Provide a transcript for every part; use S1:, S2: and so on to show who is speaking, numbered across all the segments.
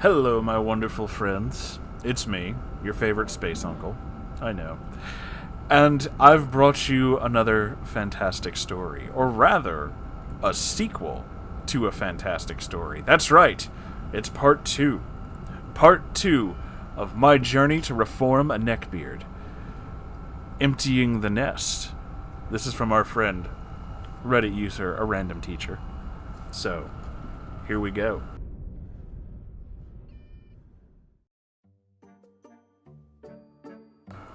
S1: Hello, my wonderful friends. It's me, your favorite space uncle. I know. And I've brought you another fantastic story. Or rather, a sequel to a fantastic story. That's right. It's part 2. Part 2 of my journey to reform a neckbeard. Emptying the nest. This is from our friend, Reddit user, a random teacher. So, here we go.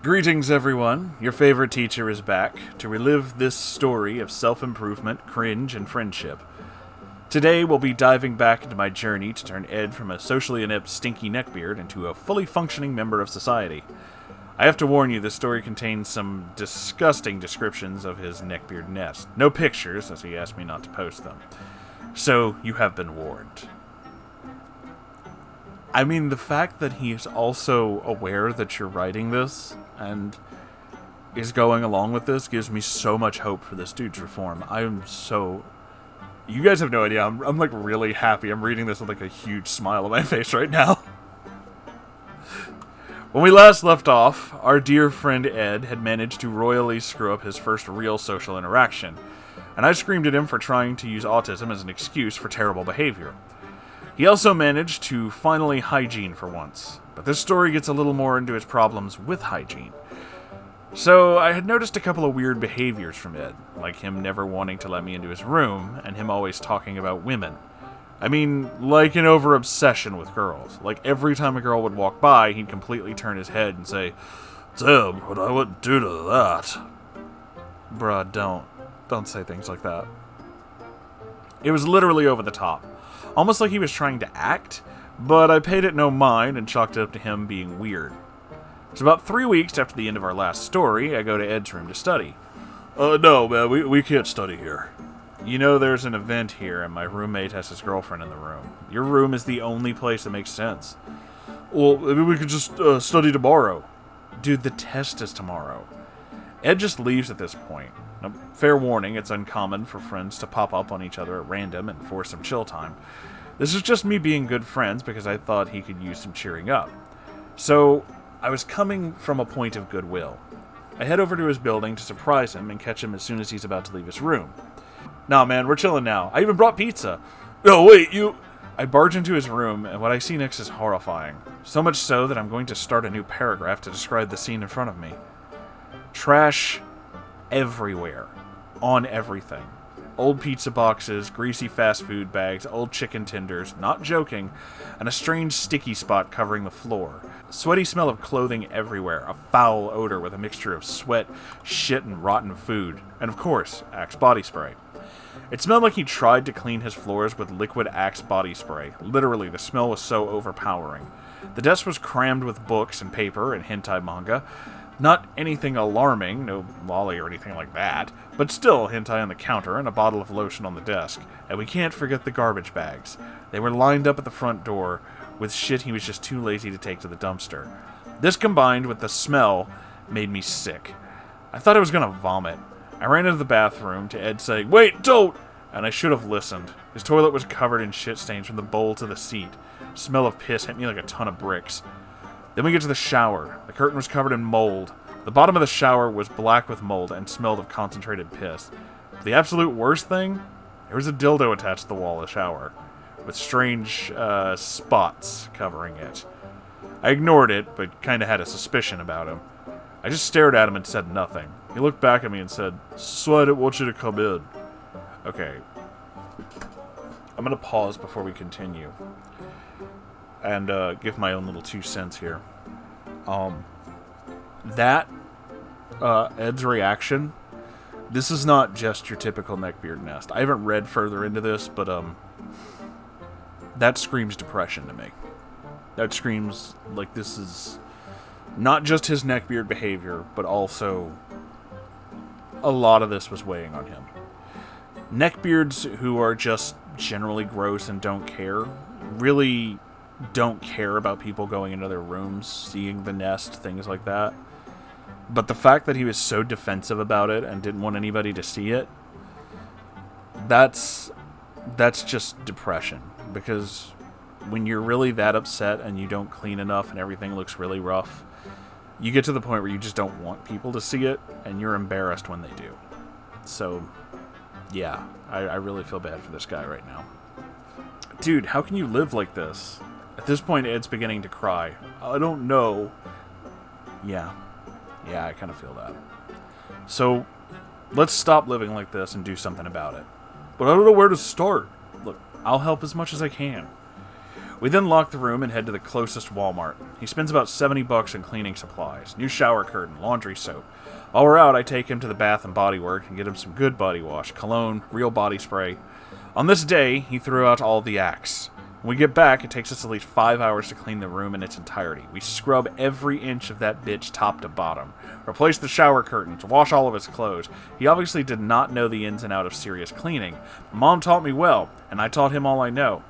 S1: Greetings, everyone. Your favorite teacher is back to relive this story of self-improvement, cringe, and friendship. Today, we'll be diving back into my journey to turn Ed from a socially inept, stinky neckbeard into a fully functioning member of society. I have to warn you, this story contains some disgusting descriptions of his neckbeard nest. No pictures, as he asked me not to post them. So, you have been warned. I mean, the fact that he is also aware that you're writing this and is going along with this gives me so much hope for this dude's reform. You guys have no idea. I'm like really happy. I'm reading this with like a huge smile on my face right now. When we last left off, our dear friend Ed had managed to royally screw up his first real social interaction, and I screamed at him for trying to use autism as an excuse for terrible behavior. He also managed to finally hygiene for once, but this story gets a little more into his problems with hygiene. So, I had noticed a couple of weird behaviors from Ed, like him never wanting to let me into his room, and him always talking about women. I mean, like an over-obsession with girls. Like, every time a girl would walk by, he'd completely turn his head and say, "Damn, what I would do to that." Bruh, don't say things like that. It was literally over the top. Almost like he was trying to act, but I paid it no mind and chalked it up to him being weird. So about 3 weeks after the end of our last story, I go to Ed's room to study. No, man, we can't study here. You know there's an event here, and my roommate has his girlfriend in the room. Your room is the only place that makes sense. Well, maybe we could just study tomorrow. Dude, the test is tomorrow. Ed just leaves at this point. Now, fair warning, it's uncommon for friends to pop up on each other at random and force some chill time. This is just me being good friends because I thought he could use some cheering up. So, I was coming from a point of goodwill. I head over to his building to surprise him and catch him as soon as he's about to leave his room. Nah, man, we're chilling now. I even brought pizza. No, wait, you... I barge into his room, and what I see next is horrifying. So much so that I'm going to start a new paragraph to describe the scene in front of me. Trash everywhere. On everything. Old pizza boxes, greasy fast food bags, old chicken tenders, not joking, and a strange sticky spot covering the floor. A sweaty smell of clothing everywhere, a foul odor with a mixture of sweat, shit, and rotten food, and of course, Axe body spray. It smelled like he tried to clean his floors with liquid Axe body spray. Literally, the smell was so overpowering. The desk was crammed with books and paper and hentai manga. Not anything alarming, no lolly or anything like that, but still hentai on the counter and a bottle of lotion on the desk. And we can't forget the garbage bags. They were lined up at the front door with shit he was just too lazy to take to the dumpster. This combined with the smell made me sick. I thought I was gonna vomit. I ran into the bathroom to Ed saying, "Wait, don't!" And I should have listened. His toilet was covered in shit stains from the bowl to the seat. The smell of piss hit me like a ton of bricks. Then we get to the shower. The curtain was covered in mold. The bottom of the shower was black with mold and smelled of concentrated piss. But the absolute worst thing? There was a dildo attached to the wall of the shower, with strange spots covering it. I ignored it, but kinda had a suspicion about him. I just stared at him and said nothing. He looked back at me and said, "So I didn't want you to come in." Okay. I'm gonna pause before we continue and give my own little 2 cents here. Ed's reaction, this is not just your typical neckbeard nest. I haven't read further into this, but that screams depression to me. That screams like this is not just his neckbeard behavior, but also a lot of this was weighing on him. Neckbeards who are just generally gross and don't care really don't care about people going into their rooms, seeing the nest, things like that. But the fact that he was so defensive about it and didn't want anybody to see it, that's just depression. Because when you're really that upset and you don't clean enough and everything looks really rough, you get to the point where you just don't want people to see it, and you're embarrassed when they do. So, yeah, I really feel bad for this guy right now. Dude, how can you live like this? At this point, Ed's beginning to cry. I don't know. Yeah, I kind of feel that. So, let's stop living like this and do something about it. But I don't know where to start. Look, I'll help as much as I can. We then lock the room and head to the closest Walmart. He spends about $70 on cleaning supplies, new shower curtain, laundry soap. While we're out, I take him to the Bath & Body Works and get him some good body wash, cologne, real body spray. On this day, he threw out all the acts. When we get back, it takes us at least 5 hours to clean the room in its entirety. We scrub every inch of that bitch top to bottom. Replace the shower curtains, wash all of his clothes. He obviously did not know the ins and outs of serious cleaning. Mom taught me well, and I taught him all I know.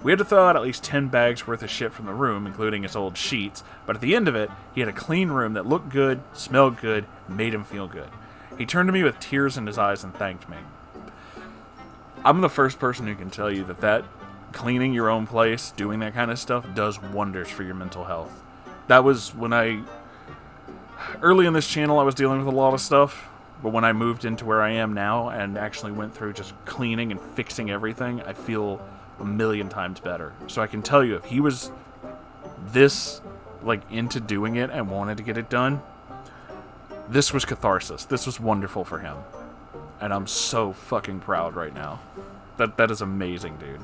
S1: We had to throw out at least 10 bags worth of shit from the room, including his old sheets, but at the end of it, he had a clean room that looked good, smelled good, made him feel good. He turned to me with tears in his eyes and thanked me. I'm the first person who can tell you that cleaning your own place, doing that kind of stuff, does wonders for your mental health. That was when early in this channel, I was dealing with a lot of stuff, but when I moved into where I am now and actually went through just cleaning and fixing everything, I feel a million times better. So I can tell you, if he was this into doing it and wanted to get it done, this was catharsis. This was wonderful for him. And I'm so fucking proud right now. That is amazing, dude.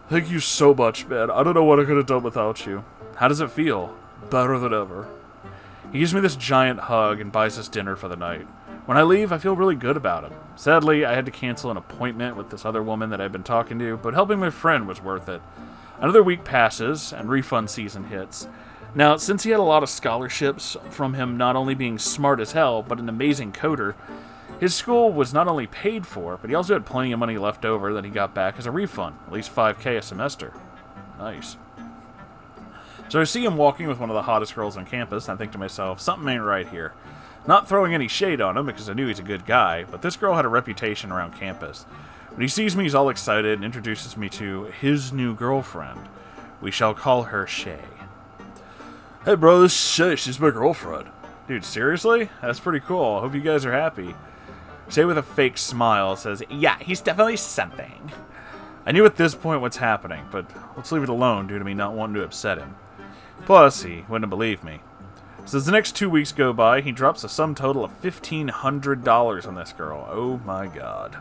S1: Thank you so much, man. I don't know what I could have done without you. How does it feel? Better than ever. He gives me this giant hug and buys us dinner for the night. When I leave, I feel really good about him. Sadly, I had to cancel an appointment with this other woman that I'd been talking to, but helping my friend was worth it. Another week passes, and refund season hits. Now, since he had a lot of scholarships from him not only being smart as hell, but an amazing coder, his school was not only paid for, but he also had plenty of money left over that he got back as a refund, at least $5,000 a semester. Nice. So I see him walking with one of the hottest girls on campus, and I think to myself, something ain't right here. Not throwing any shade on him, because I knew he's a good guy, but this girl had a reputation around campus. When he sees me, he's all excited and introduces me to his new girlfriend. We shall call her Shay. Hey bro, this is Shay. She's my girlfriend. Dude, seriously? That's pretty cool. I hope you guys are happy. Shay with a fake smile says, yeah, he's definitely something. I knew at this point what's happening, but let's leave it alone due to me not wanting to upset him. Plus, he wouldn't believe me. So as the next 2 weeks go by, he drops a sum total of $1,500 on this girl. Oh my god.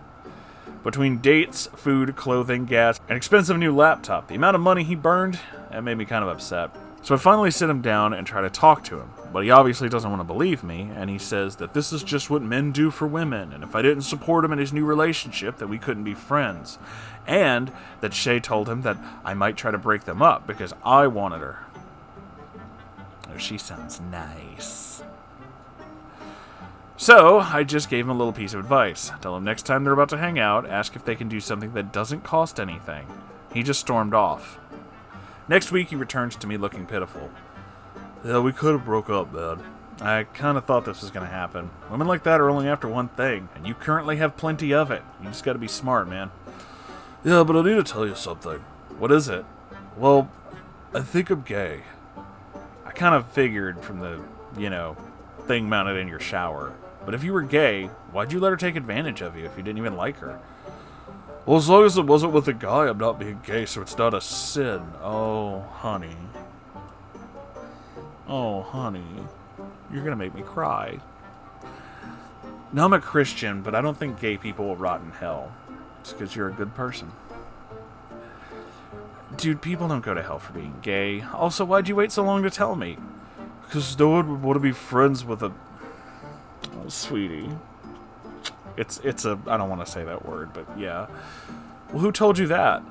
S1: Between dates, food, clothing, gas, an expensive new laptop, the amount of money he burned, that made me kind of upset. So I finally sit him down and try to talk to him, but he obviously doesn't want to believe me, and he says that this is just what men do for women, and if I didn't support him in his new relationship, that we couldn't be friends. And that Shay told him that I might try to break them up because I wanted her. Oh, she sounds nice. So, I just gave him a little piece of advice. Tell him next time they're about to hang out, ask if they can do something that doesn't cost anything. He just stormed off. Next week, he returns to me looking pitiful. Yeah, we could have broke up, man. I kind of thought this was going to happen. Women like that are only after one thing, and you currently have plenty of it. You just got to be smart, man. Yeah, but I need to tell you something. What is it? Well, I think I'm gay. I kind of figured from the, thing mounted in your shower. But if you were gay, why'd you let her take advantage of you if you didn't even like her? Well, as long as it wasn't with a guy, I'm not being gay, so it's not a sin. Oh, honey. Oh, honey. You're gonna make me cry. Now, I'm a Christian, but I don't think gay people will rot in hell. It's because you're a good person. Dude, people don't go to hell for being gay. Also, why'd you wait so long to tell me? Because no one would want to be friends with a... Oh, sweetie. It's a... I don't want to say that word, but yeah. Well, who told you that?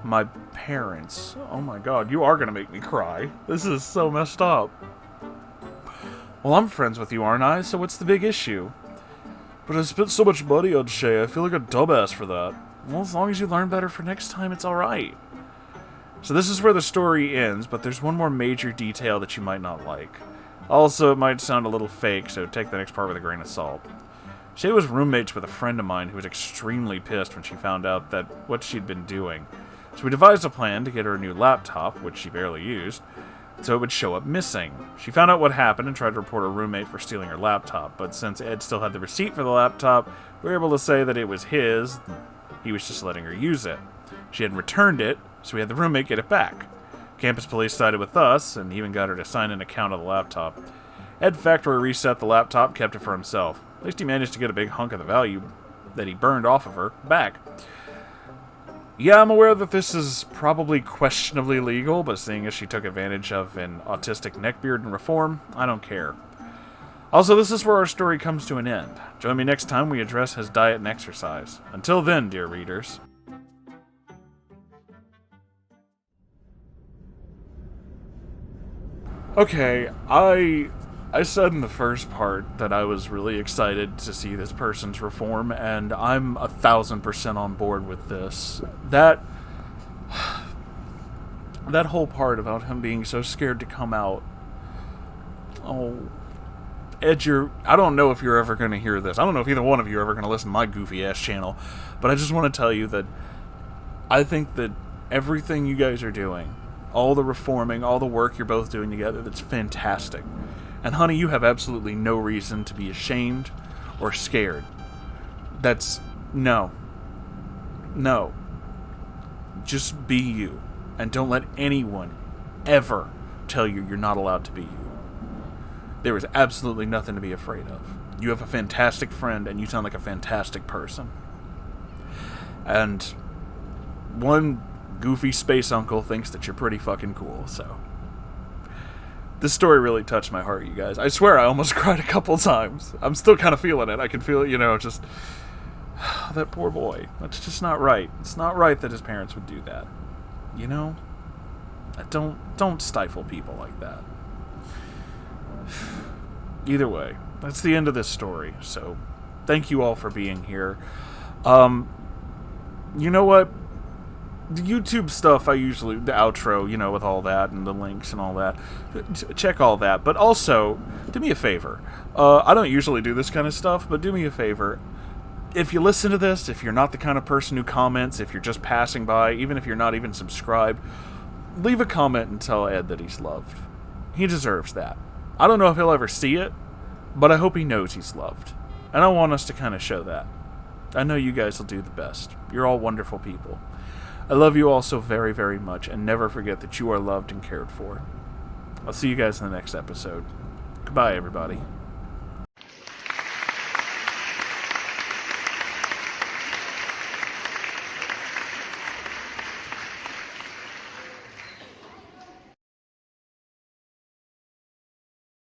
S1: My parents. Oh my god, you are gonna make me cry. This is so messed up. Well, I'm friends with you, aren't I? So what's the big issue? But I spent so much money on Shay, I feel like a dumbass for that. Well, as long as you learn better for next time, it's alright. So this is where the story ends, but there's one more major detail that you might not like. Also, it might sound a little fake, so take the next part with a grain of salt. Shay was roommates with a friend of mine who was extremely pissed when she found out that what she'd been doing. So we devised a plan to get her a new laptop, which she barely used, so it would show up missing. She found out what happened and tried to report her roommate for stealing her laptop, but since Ed still had the receipt for the laptop, we were able to say that it was his. He was just letting her use it. She had returned it, so we had the roommate get it back. Campus police sided with us, and even got her to sign an account of the laptop. Ed factory reset the laptop, kept it for himself. At least he managed to get a big hunk of the value that he burned off of her back. Yeah, I'm aware that this is probably questionably legal, but seeing as she took advantage of an autistic neckbeard and reform, I don't care. Also, this is where our story comes to an end. Join me next time we address his diet and exercise. Until then, dear readers. Okay, I said in the first part that I was really excited to see this person's reform, and I'm 1,000% on board with this. That whole part about him being so scared to come out. Oh, Ed, I don't know if you're ever going to hear this. I don't know if either one of you are ever going to listen to my goofy-ass channel, but I just want to tell you that I think that everything you guys are doing, all the reforming, all the work you're both doing together, that's fantastic. And honey, you have absolutely no reason to be ashamed or scared. No. Just be you. And don't let anyone ever tell you you're not allowed to be you. There is absolutely nothing to be afraid of. You have a fantastic friend, and you sound like a fantastic person. And one goofy space uncle thinks that you're pretty fucking cool, so... This story really touched my heart, you guys. I swear I almost cried a couple times. I'm still kind of feeling it. I can feel it, just... that poor boy. That's just not right. It's not right that his parents would do that. Don't stifle people like that. Either way, that's the end of this story, so thank you all for being here. You know what? The YouTube stuff, the outro, with all that, and the links and all that, check all that, but also, do me a favor, I don't usually do this kind of stuff, but do me a favor, if you listen to this, if you're not the kind of person who comments, if you're just passing by, even if you're not even subscribed, leave a comment and tell Ed that he's loved. He deserves that. I don't know if he'll ever see it, but I hope he knows he's loved, and I want us to kind of show that. I know you guys will do the best. You're all wonderful people. I love you all so very, very much, and never forget that you are loved and cared for. I'll see you guys in the next episode. Goodbye, everybody.